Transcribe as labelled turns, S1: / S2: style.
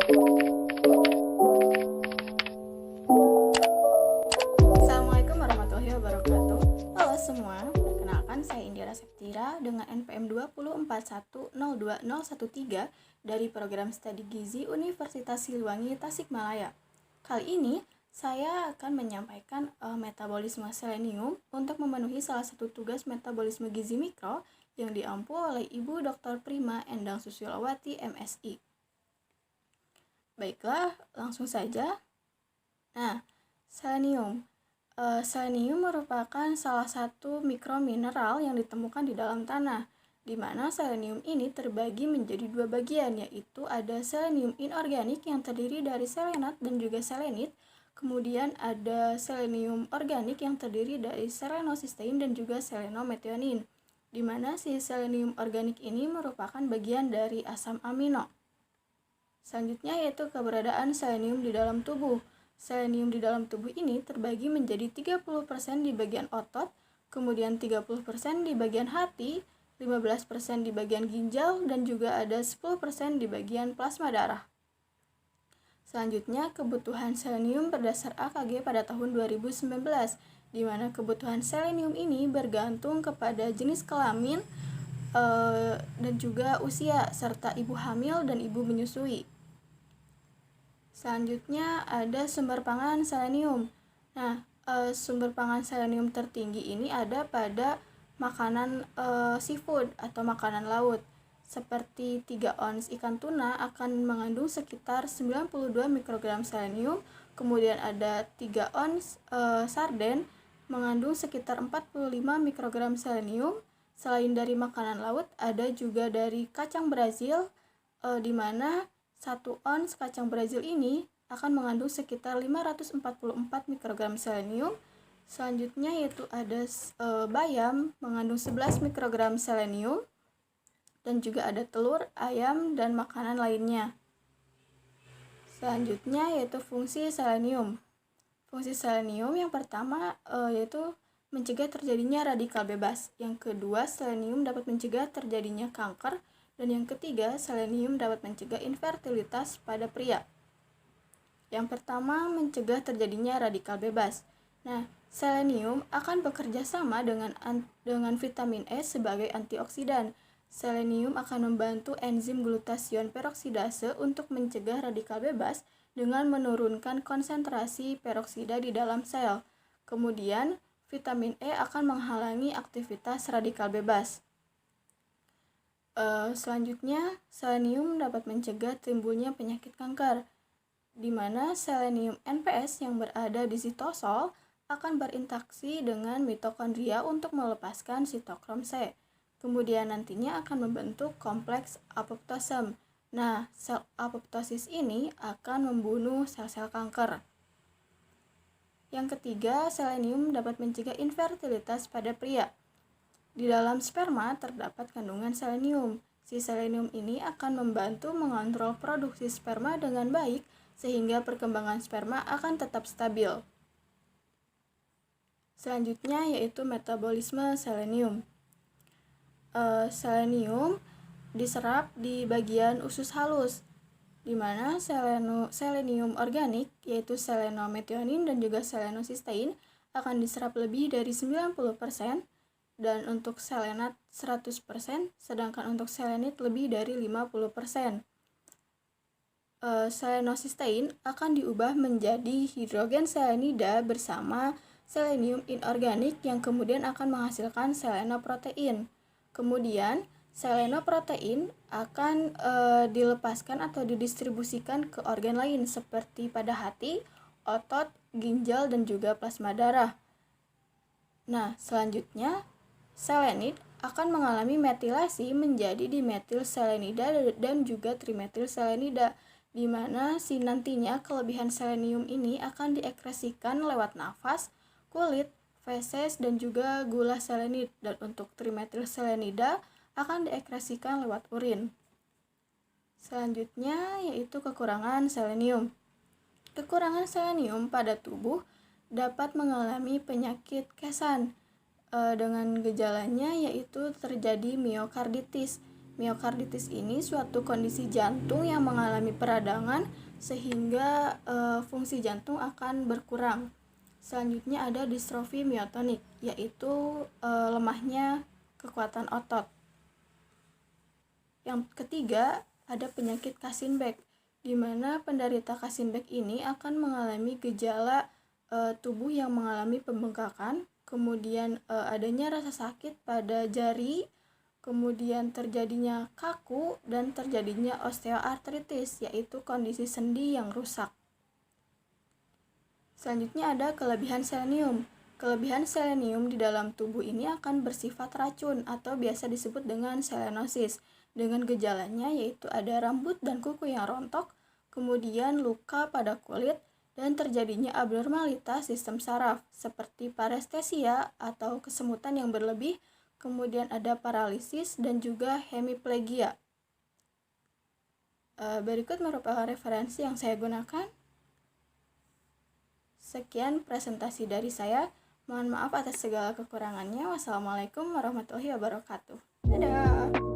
S1: Assalamualaikum warahmatullahi wabarakatuh. Halo semua, perkenalkan saya Indira Septira dengan NPM 2041020013 dari program Studi Gizi Universitas Siliwangi Tasikmalaya. Kali ini saya akan menyampaikan metabolisme selenium untuk memenuhi salah satu tugas metabolisme gizi mikro yang diampu oleh Ibu Dr. Prima Endang Susilowati MSI. Baiklah, langsung saja. Nah, selenium. Selenium merupakan salah satu mikromineral yang ditemukan di dalam tanah, di mana selenium ini terbagi menjadi dua bagian, yaitu ada selenium inorganik yang terdiri dari selenat dan juga selenit, kemudian ada selenium organik yang terdiri dari selenocysteine dan juga selenometionin, di mana si selenium organik ini merupakan bagian dari asam amino. Selanjutnya yaitu keberadaan selenium di dalam tubuh. Selenium di dalam tubuh ini terbagi menjadi 30% di bagian otot, kemudian 30% di bagian hati, 15% di bagian ginjal, dan juga ada 10% di bagian plasma darah. Selanjutnya, kebutuhan selenium berdasar AKG pada tahun 2019, di mana kebutuhan selenium ini bergantung kepada jenis kelamin dan juga usia, serta ibu hamil dan ibu menyusui. Selanjutnya ada sumber pangan selenium. Nah, sumber pangan selenium tertinggi ini ada pada makanan seafood atau makanan laut. Seperti 3 ons ikan tuna akan mengandung sekitar 92 mikrogram selenium, kemudian ada 3 ons sarden mengandung sekitar 45 mikrogram selenium. Selain dari makanan laut, ada juga dari kacang Brazil, di mana 1 ons kacang Brazil ini akan mengandung sekitar 544 mikrogram selenium. Selanjutnya yaitu ada bayam mengandung 11 mikrogram selenium, dan juga ada telur, ayam, dan makanan lainnya. Selanjutnya yaitu fungsi selenium. Fungsi selenium yang pertama yaitu mencegah terjadinya radikal bebas. Yang kedua, selenium dapat mencegah terjadinya kanker. Dan yang ketiga, selenium dapat mencegah infertilitas pada pria. Yang pertama, mencegah terjadinya radikal bebas. Nah, selenium akan bekerja sama dengan vitamin E sebagai antioksidan. Selenium akan membantu enzim glutation peroksidase untuk mencegah radikal bebas dengan menurunkan konsentrasi peroksida di dalam sel. Kemudian, vitamin E akan menghalangi aktivitas radikal bebas. Selanjutnya, selenium dapat mencegah timbulnya penyakit kanker, di mana selenium NPS yang berada di sitosol akan berinteraksi dengan mitokondria untuk melepaskan sitokrom C. Kemudian nantinya akan membentuk kompleks apoptosis. Nah, sel apoptosis ini akan membunuh sel-sel kanker. Yang ketiga, selenium dapat mencegah infertilitas pada pria. Di dalam sperma terdapat kandungan selenium. Si selenium ini akan membantu mengontrol produksi sperma dengan baik sehingga perkembangan sperma akan tetap stabil. Selanjutnya yaitu metabolisme selenium. Selenium diserap di bagian usus halus, di mana selenium organik yaitu selenometionin dan juga selenocysteine akan diserap lebih dari 90%. Dan untuk selenat 100%, sedangkan untuk selenit lebih dari 50%. Selenocysteine akan diubah menjadi hidrogen selenida bersama selenium inorganik yang kemudian akan menghasilkan selenoprotein. Kemudian, selenoprotein akan dilepaskan atau didistribusikan ke organ lain seperti pada hati, otot, ginjal, dan juga plasma darah. Nah, selanjutnya selenit akan mengalami metilasi menjadi dimetil selenida dan juga trimetil selenida, di mana nantinya kelebihan selenium ini akan diekskresikan lewat nafas, kulit, feses, dan juga gula selenit, dan untuk trimetil selenida akan diekskresikan lewat urin. Selanjutnya yaitu kekurangan selenium. Kekurangan selenium pada tubuh dapat mengalami penyakit kesan dengan gejalanya yaitu terjadi miokarditis, Miokarditis ini suatu kondisi jantung yang mengalami peradangan sehingga fungsi jantung akan berkurang. Selanjutnya ada distrofi miotonik, yaitu lemahnya kekuatan otot. Yang ketiga, ada penyakit Kasinbek, di mana penderita Kasinbek ini akan mengalami gejala tubuh yang mengalami pembengkakan, kemudian adanya rasa sakit pada jari, kemudian terjadinya kaku, dan terjadinya osteoartritis, yaitu kondisi sendi yang rusak. Selanjutnya ada kelebihan selenium. Kelebihan selenium di dalam tubuh ini akan bersifat racun atau biasa disebut dengan selenosis. Dengan gejalanya yaitu ada rambut dan kuku yang rontok, kemudian luka pada kulit, dan terjadinya abnormalitas sistem saraf seperti parestesia atau kesemutan yang berlebih, kemudian ada paralisis dan juga hemiplegia. Berikut merupakan referensi yang saya gunakan. Sekian presentasi dari saya. Mohon maaf atas segala kekurangannya. Wassalamualaikum warahmatullahi wabarakatuh. Dadah.